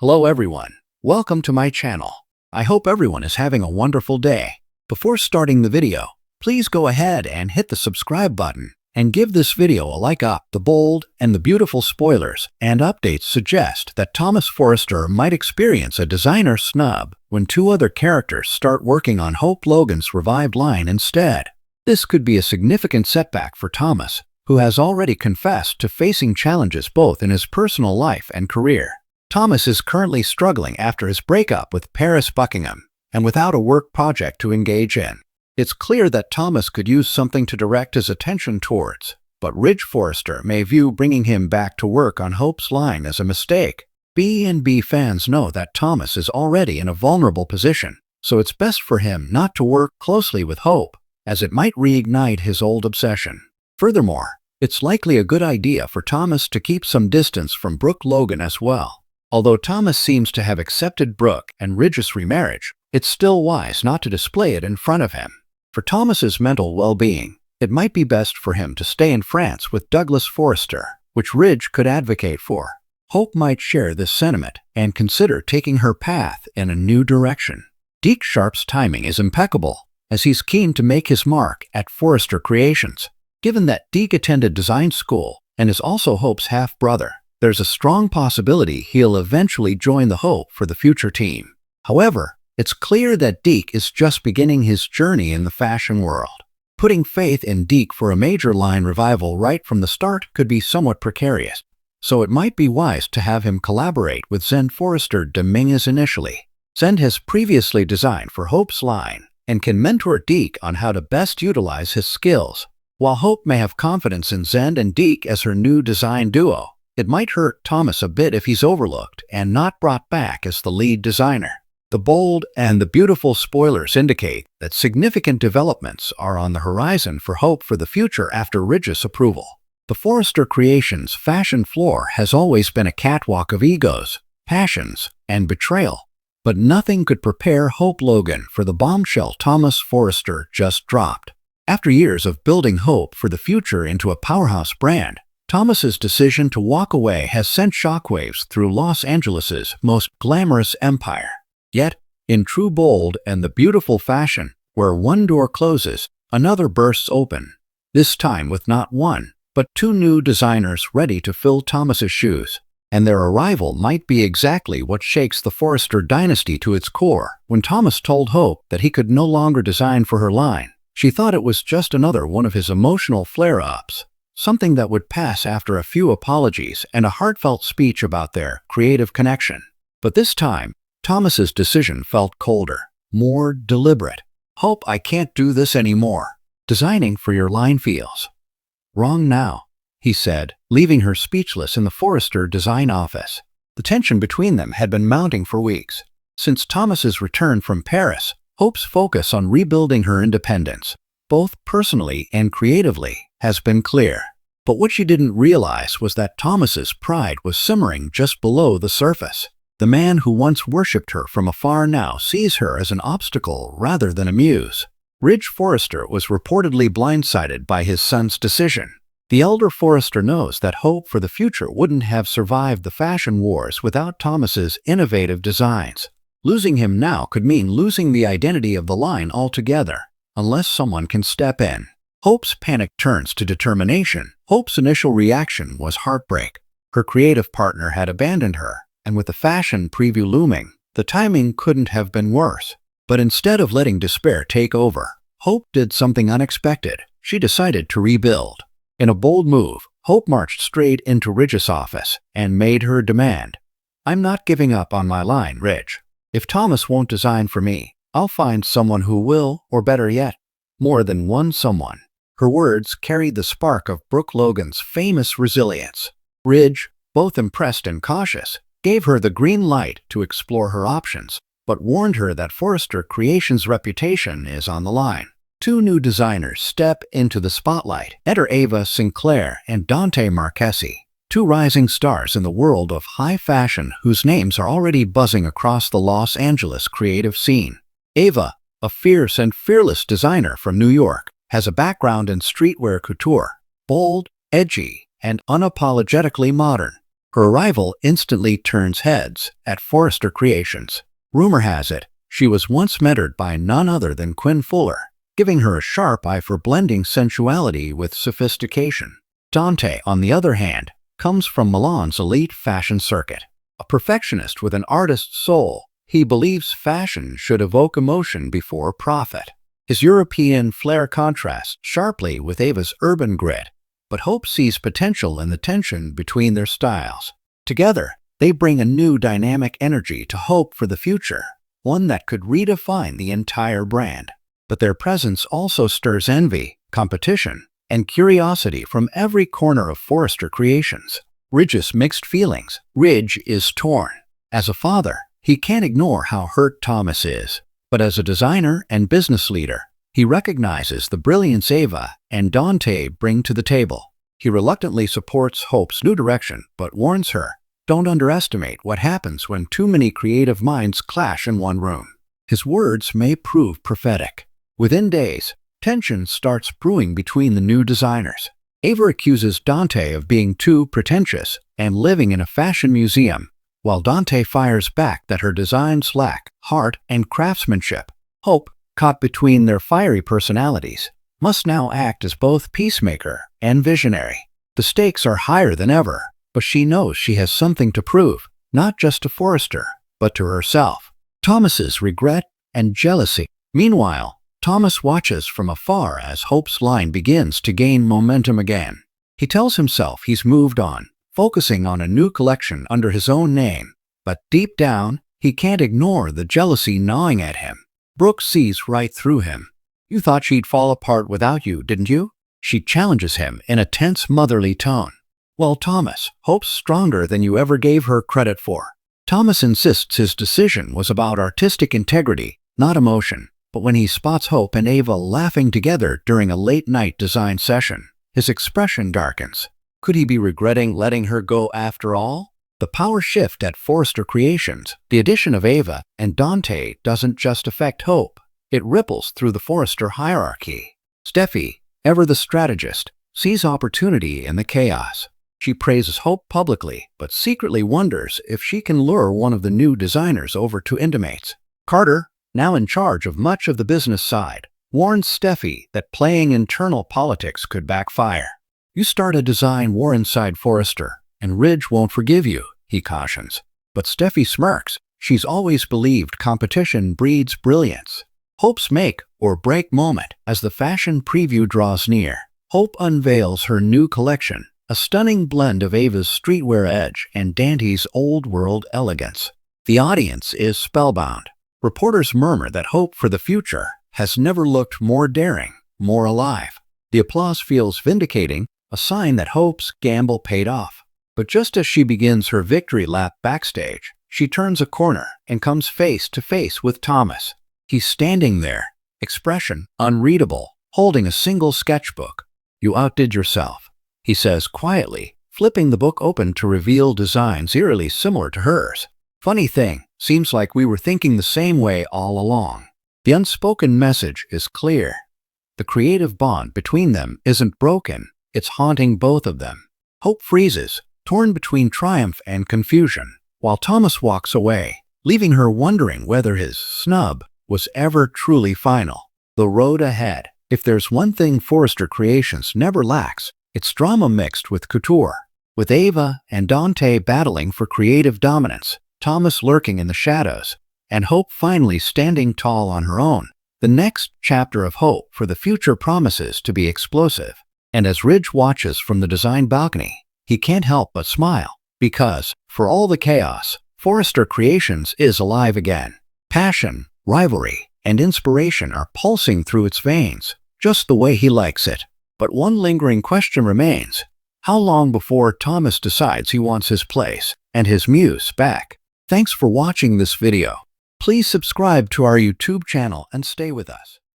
Hello everyone, welcome to my channel. I hope everyone is having a wonderful day. Before starting the video, please go ahead and hit the subscribe button and give this video a like up. The bold and the beautiful spoilers and updates suggest that Thomas Forrester might experience a designer snub when two other characters start working on Hope Logan's revived line instead. This could be a significant setback for Thomas, who has already confessed to facing challenges both in his personal life and career. Thomas is currently struggling after his breakup with Paris Buckingham and without a work project to engage in. It's clear that Thomas could use something to direct his attention towards, but Ridge Forrester may view bringing him back to work on Hope's line as a mistake. B&B fans know that Thomas is already in a vulnerable position, so it's best for him not to work closely with Hope, as it might reignite his old obsession. Furthermore, it's likely a good idea for Thomas to keep some distance from Brooke Logan as well. Although Thomas seems to have accepted Brooke and Ridge's remarriage, it's still wise not to display it in front of him. For Thomas's mental well-being, it might be best for him to stay in France with Douglas Forrester, which Ridge could advocate for. Hope might share this sentiment and consider taking her path in a new direction. Deke Sharp's timing is impeccable, as he's keen to make his mark at Forrester Creations. Given that Deke attended design school and is also Hope's half-brother, there's a strong possibility he'll eventually join the Hope for the Future team. However, it's clear that Deke is just beginning his journey in the fashion world. Putting faith in Deke for a major line revival right from the start could be somewhat precarious, so it might be wise to have him collaborate with Zend Forrester Dominguez initially. Zend has previously designed for Hope's line and can mentor Deke on how to best utilize his skills. While Hope may have confidence in Zend and Deke as her new design duo, it might hurt Thomas a bit if he's overlooked and not brought back as the lead designer. The bold and the beautiful spoilers indicate that significant developments are on the horizon for Hope for the Future after Ridge's approval. The Forrester Creations fashion floor has always been a catwalk of egos, passions, and betrayal, but nothing could prepare Hope Logan for the bombshell Thomas Forrester just dropped. After years of building Hope for the Future into a powerhouse brand, Thomas's decision to walk away has sent shockwaves through Los Angeles's most glamorous empire. Yet, in true bold and the beautiful fashion, where one door closes, another bursts open, this time with not one, but two new designers ready to fill Thomas's shoes. And their arrival might be exactly what shakes the Forrester dynasty to its core. When Thomas told Hope that he could no longer design for her line, she thought it was just another one of his emotional flare-ups, something that would pass after a few apologies and a heartfelt speech about their creative connection. But this time, Thomas's decision felt colder, more deliberate. Hope, I can't do this anymore. Designing for your line feels wrong now, he said, leaving her speechless in the Forrester design office. The tension between them had been mounting for weeks. Since Thomas's return from Paris, Hope's focus on rebuilding her independence, both personally and creatively, has been clear. But what she didn't realize was that Thomas's pride was simmering just below the surface. The man who once worshipped her from afar now sees her as an obstacle rather than a muse. Ridge Forrester was reportedly blindsided by his son's decision. The elder Forrester knows that Hope for the Future wouldn't have survived the fashion wars without Thomas's innovative designs. Losing him now could mean losing the identity of the line altogether, unless someone can step in. Hope's panic turns to determination. Hope's initial reaction was heartbreak. Her creative partner had abandoned her, and with the fashion preview looming, the timing couldn't have been worse. But instead of letting despair take over, Hope did something unexpected. She decided to rebuild. In a bold move, Hope marched straight into Ridge's office and made her demand. I'm not giving up on my line, Ridge. If Thomas won't design for me, I'll find someone who will, or better yet, more than one someone. Her words carried the spark of Brooke Logan's famous resilience. Ridge, both impressed and cautious, gave her the green light to explore her options, but warned her that Forrester Creations' reputation is on the line. Two new designers step into the spotlight. Enter Ava Sinclair and Dante Marchesi, two rising stars in the world of high fashion whose names are already buzzing across the Los Angeles creative scene. Ava, a fierce and fearless designer from New York, has a background in streetwear couture, bold, edgy, and unapologetically modern. Her arrival instantly turns heads at Forrester Creations. Rumor has it, she was once mentored by none other than Quinn Fuller, giving her a sharp eye for blending sensuality with sophistication. Dante, on the other hand, comes from Milan's elite fashion circuit. A perfectionist with an artist's soul, he believes fashion should evoke emotion before profit. His European flair contrasts sharply with Ava's urban grit, but Hope sees potential in the tension between their styles. Together, they bring a new dynamic energy to Hope for the future, one that could redefine the entire brand. But their presence also stirs envy, competition, and curiosity from every corner of Forrester Creations. Ridge's mixed feelings. Ridge is torn. As a father, he can't ignore how hurt Thomas is. But as a designer and business leader, he recognizes the brilliance Ava and Dante bring to the table. He reluctantly supports Hope's new direction, but warns her, don't underestimate what happens when too many creative minds clash in one room. His words may prove prophetic. Within days, tension starts brewing between the new designers. Ava accuses Dante of being too pretentious and living in a fashion museum, while Dante fires back that her designs lack heart and craftsmanship. Hope, caught between their fiery personalities, must now act as both peacemaker and visionary. The stakes are higher than ever, but she knows she has something to prove, not just to Forrester, but to herself. Thomas's regret and jealousy. Meanwhile, Thomas watches from afar as Hope's line begins to gain momentum again. He tells himself he's moved on, focusing on a new collection under his own name, but deep down, he can't ignore the jealousy gnawing at him. Brooke sees right through him. You thought she'd fall apart without you, didn't you? She challenges him in a tense motherly tone. Well, Thomas, Hope's stronger than you ever gave her credit for. Thomas insists his decision was about artistic integrity, not emotion. But when he spots Hope and Ava laughing together during a late-night design session, his expression darkens. Could he be regretting letting her go after all? The power shift at Forrester Creations, the addition of Ava and Dante, doesn't just affect Hope. It ripples through the Forrester hierarchy. Steffi, ever the strategist, sees opportunity in the chaos. She praises Hope publicly, but secretly wonders if she can lure one of the new designers over to Intimates. Carter, now in charge of much of the business side, warns Steffi that playing internal politics could backfire. You start a design war inside Forrester, and Ridge won't forgive you, he cautions. But Steffi smirks. She's always believed competition breeds brilliance. Hope's make or break moment as the fashion preview draws near. Hope unveils her new collection, a stunning blend of Ava's streetwear edge and Dante's old-world elegance. The audience is spellbound. Reporters murmur that Hope for the future has never looked more daring, more alive. The applause feels vindicating, a sign that Hope's gamble paid off. But just as she begins her victory lap backstage, she turns a corner and comes face to face with Thomas. He's standing there, expression unreadable, holding a single sketchbook. You outdid yourself, he says quietly, flipping the book open to reveal designs eerily similar to hers. Funny thing, seems like we were thinking the same way all along. The unspoken message is clear. The creative bond between them isn't broken, it's haunting both of them. Hope freezes, torn between triumph and confusion, while Thomas walks away, leaving her wondering whether his snub was ever truly final. The road ahead. If there's one thing Forrester Creations never lacks, it's drama mixed with couture. With Ava and Dante battling for creative dominance, Thomas lurking in the shadows, and Hope finally standing tall on her own, the next chapter of Hope for the future promises to be explosive. And as Ridge watches from the design balcony, he can't help but smile, because, for all the chaos, Forrester Creations is alive again. Passion, rivalry, and inspiration are pulsing through its veins, just the way he likes it. But one lingering question remains. How long before Thomas decides he wants his place and his muse back? Thanks for watching this video. Please subscribe to our YouTube channel and stay with us.